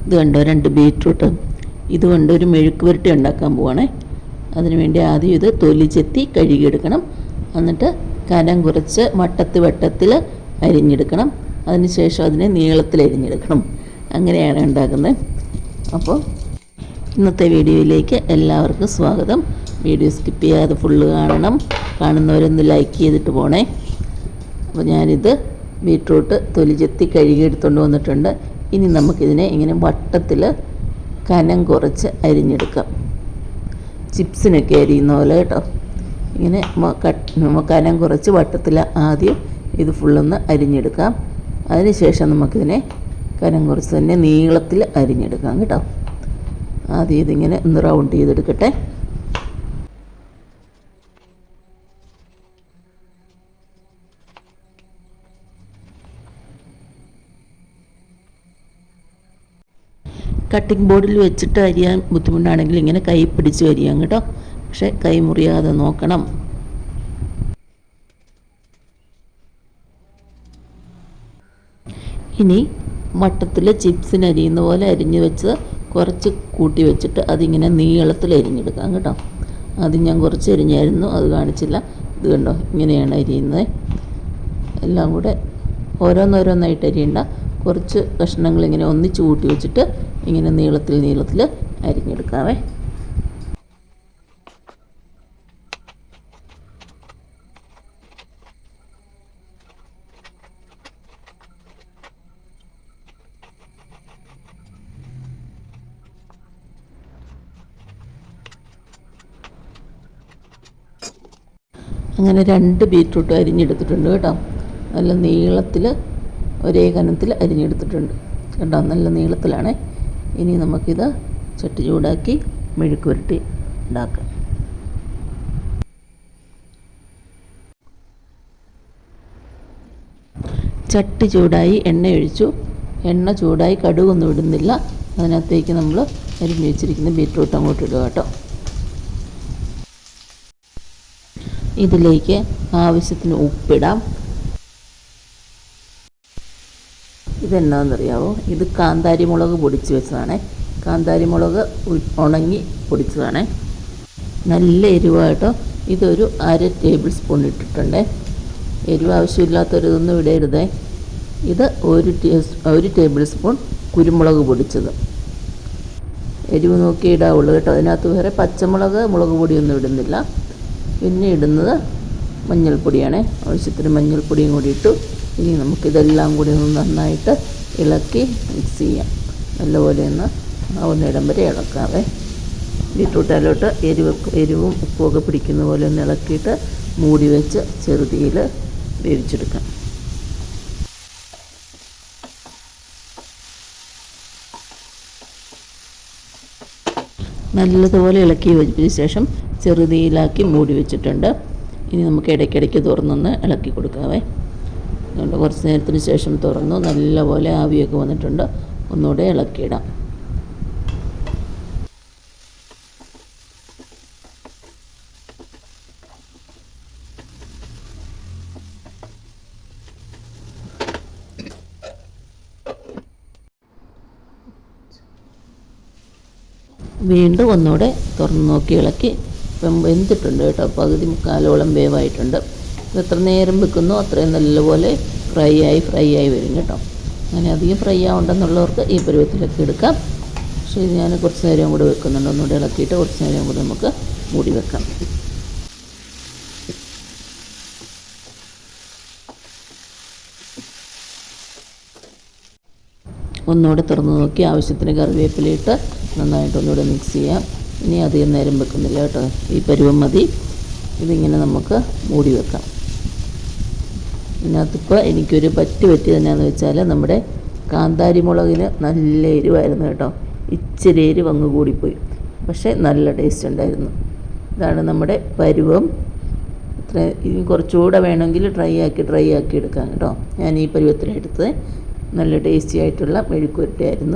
ഇത് കണ്ടോ, 2 ബീറ്റ്റൂട്ട്. ഇതുകൊണ്ട് ഒരു മെഴുക്ക് പുരട്ടി ഉണ്ടാക്കാൻ പോവാണേ. അതിനുവേണ്ടി ആദ്യം ഇത് തൊലി ചെത്തി കഴുകിയെടുക്കണം. എന്നിട്ട് കനം കുറച്ച് വട്ടത്തിൽ അരിഞ്ഞെടുക്കണം. അതിനുശേഷം അതിനെ നീളത്തിൽ അരിഞ്ഞെടുക്കണം. അങ്ങനെയാണ് ഉണ്ടാക്കുന്നത്. അപ്പോൾ ഇന്നത്തെ വീഡിയോയിലേക്ക് എല്ലാവർക്കും സ്വാഗതം. വീഡിയോ സ്കിപ്പ് ചെയ്യാതെ ഫുള്ള് കാണണം. കാണുന്നവരൊന്ന് ലൈക്ക് ചെയ്തിട്ട് പോണേ. അപ്പോൾ ഞാനിത് ബീറ്റ്റൂട്ട് തൊലി ചെത്തി കഴുകിയെടുത്തുകൊണ്ട് വന്നിട്ടുണ്ട്. ഇനി നമുക്കിതിനെ ഇങ്ങനെ വട്ടത്തിൽ കനം കുറച്ച് അരിഞ്ഞെടുക്കാം. ചിപ്സിനൊക്കെ അരിയുന്ന പോലെ കേട്ടോ. ഇങ്ങനെ കനം കുറച്ച് വട്ടത്തിൽ ആദ്യം ഇത് ഫുള്ളൊന്ന് അരിഞ്ഞെടുക്കാം. അതിനുശേഷം നമുക്കിതിനെ കനം കുറച്ച് തന്നെ നീളത്തിൽ അരിഞ്ഞെടുക്കാം കേട്ടോ. ആദ്യം ഇതിങ്ങനെ ഒന്ന് റൗണ്ട് ചെയ്തെടുക്കട്ടെ. കട്ടിംഗ് ബോർഡിൽ വെച്ചിട്ട് അരിയാൻ ബുദ്ധിമുട്ടാണെങ്കിൽ ഇങ്ങനെ കൈ പിടിച്ച് അരിയാം കേട്ടോ. പക്ഷേ കൈ മുറിയാതെ നോക്കണം. ഇനി വട്ടത്തിൽ ചിപ്സിന് അരിയുന്ന പോലെ അരിഞ്ഞ് വെച്ച് കുറച്ച് കൂട്ടി വെച്ചിട്ട് അതിങ്ങനെ നീളത്തിൽ അരിഞ്ഞെടുക്കാം കേട്ടോ. ആദ്യം ഞാൻ കുറച്ച് അരിഞ്ഞായിരുന്നു, അത് കാണിച്ചില്ല. ഇത് കണ്ടോ, ഇങ്ങനെയാണ് അരിയുന്നത്. എല്ലാം കൂടെ ഓരോന്നോരോന്നായിട്ട് അരിയണ്ട. കുറച്ച് കഷ്ണങ്ങൾ ഇങ്ങനെ ഒന്നിച്ച് കൂട്ടി വെച്ചിട്ട് ഇങ്ങനെ നീളത്തിൽ അരിഞ്ഞെടുക്കാവേ. അങ്ങനെ 2 ബീറ്റ്റൂട്ട് അരിഞ്ഞെടുത്തിട്ടുണ്ട് കേട്ടോ. നല്ല നീളത്തിൽ ഒരേ കനത്തിൽ അരിഞ്ഞെടുത്തിട്ടുണ്ട് കേട്ടോ. നല്ല നീളത്തിലാണ്. ഇനി നമുക്കിത് ചട്ടി ചൂടാക്കി മെഴുക്ക് പുരട്ടി ഉണ്ടാക്കാം. ചട്ടി ചൂടായി, എണ്ണ ഒഴിച്ചു. എണ്ണ ചൂടായി, കടുകൊന്നും ഇടുന്നില്ല. അതിനകത്തേക്ക് നമ്മൾ അരിഞ്ഞ് വെച്ചിരിക്കുന്ന ബീറ്റ്റൂട്ട് അങ്ങോട്ട് ഇടുക കേട്ടോ. ഇതിലേക്ക് ആവശ്യത്തിന് ഉപ്പിടാം. ഇതെന്നാണെന്നറിയാവോ? ഇത് കാന്താരി മുളക് പൊടിച്ച് വെച്ചതാണേ. കാന്താരി മുളക് ഉണങ്ങി പൊടിച്ചതാണേ. നല്ല എരിവായിട്ടോ. ഇതൊരു 1/2 ടേബിൾ സ്പൂൺ ഇട്ടിട്ടുണ്ട്. എരിവ് ആവശ്യമില്ലാത്തൊരിതൊന്നും ഇടരുതേ. ഇത് 1 ടേബിൾ സ്പൂൺ കുരുമുളക് പൊടിച്ചത്. എരിവ് നോക്കി ഇടാവുള്ളൂ കേട്ടോ. അതിനകത്ത് വേറെ പച്ചമുളക്, മുളക് പൊടിയൊന്നും ഇടുന്നില്ല. പിന്നെ ഇടുന്നത് മഞ്ഞൾപ്പൊടിയാണ്. ആവശ്യത്തിന് മഞ്ഞൾപ്പൊടിയും കൂടി ഇട്ടു. ഇനി നമുക്കിതെല്ലാം കൂടി ഒന്ന് നന്നായിട്ട് ഇളക്കി മിക്സ് ചെയ്യാം. നല്ലപോലെ ഒന്ന് ആവുന്നിടം വരെ ഇളക്കാവേ. ബീറ്റ്റൂട്ടിലോട്ട് എരിവും ഉപ്പുമൊക്കെ പിടിക്കുന്ന പോലെ ഒന്ന് ഇളക്കിയിട്ട് മൂടി വെച്ച് ചെറുതീയിൽ വേവിച്ചെടുക്കാം. നല്ലതുപോലെ ഇളക്കി യോജിപ്പിച്ച ശേഷം ചെറുതീയിലാക്കി മൂടി വെച്ചിട്ടുണ്ട്. ഇനി നമുക്ക് ഇടയ്ക്കിടയ്ക്ക് തുറന്നൊന്ന് ഇളക്കി കൊടുക്കാവേ. അതുകൊണ്ട് കുറച്ച് നേരത്തിന് ശേഷം തുറന്നു. നല്ലപോലെ ആവിയൊക്കെ വന്നിട്ടുണ്ട്. ഒന്നുകൂടെ ഇളക്കിയിടാം. വീണ്ടും ഒന്നുകൂടെ തുറന്ന് നോക്കി ഇളക്കി. ഇപ്പം വെന്തിട്ടുണ്ട് കേട്ടോ. പകുതി മുക്കാലോളം വേവായിട്ടുണ്ട്. എത്ര നേരം വെക്കുന്നോ അത്രയും നല്ലപോലെ ഫ്രൈ ആയി വരും കേട്ടോ. അങ്ങനെ അധികം ഫ്രൈ ആവണ്ടെന്നുള്ളവർക്ക് ഈ പരുവത്തിലൊക്കെ എടുക്കാം. പക്ഷേ ഇത് ഞാൻ കുറച്ച് നേരം കൂടെ വെക്കുന്നുണ്ട്. ഒന്നുകൂടെ ഇളക്കിയിട്ട് കുറച്ച് നേരം കൂടെ നമുക്ക് മൂടി വെക്കാം. ഒന്നുകൂടെ തുറന്ന് നോക്കി ആവശ്യത്തിന് കറിവേപ്പിലയിട്ട് നന്നായിട്ട് ഒന്നുകൂടെ മിക്സ് ചെയ്യാം. ഇനി അധികം നേരം വെക്കുന്നില്ല കേട്ടോ. ഈ പരുവം മതി. ഇതിങ്ങനെ നമുക്ക് മൂടി വെക്കാം. ഇതിനകത്തിപ്പോൾ എനിക്കൊരു പറ്റിയത് എന്നാന്ന് വെച്ചാൽ നമ്മുടെ കാന്താരി മുളകിന് നല്ല എരിവായിരുന്നു കേട്ടോ. ഇച്ചിരി എരിവ് അങ്ങ് കൂടിപ്പോയി. പക്ഷേ നല്ല ടേസ്റ്റ് ഉണ്ടായിരുന്നു. ഇതാണ് നമ്മുടെ പരുവം. ഇനി കുറച്ചുകൂടെ വേണമെങ്കിൽ ഡ്രൈ ആക്കി എടുക്കാം കേട്ടോ. ഞാൻ ഈ പരുവത്തിലെടുത്തത്. നല്ല ടേസ്റ്റി ആയിട്ടുള്ള മെഴുക്ക് പുരട്ടിയായിരുന്നു.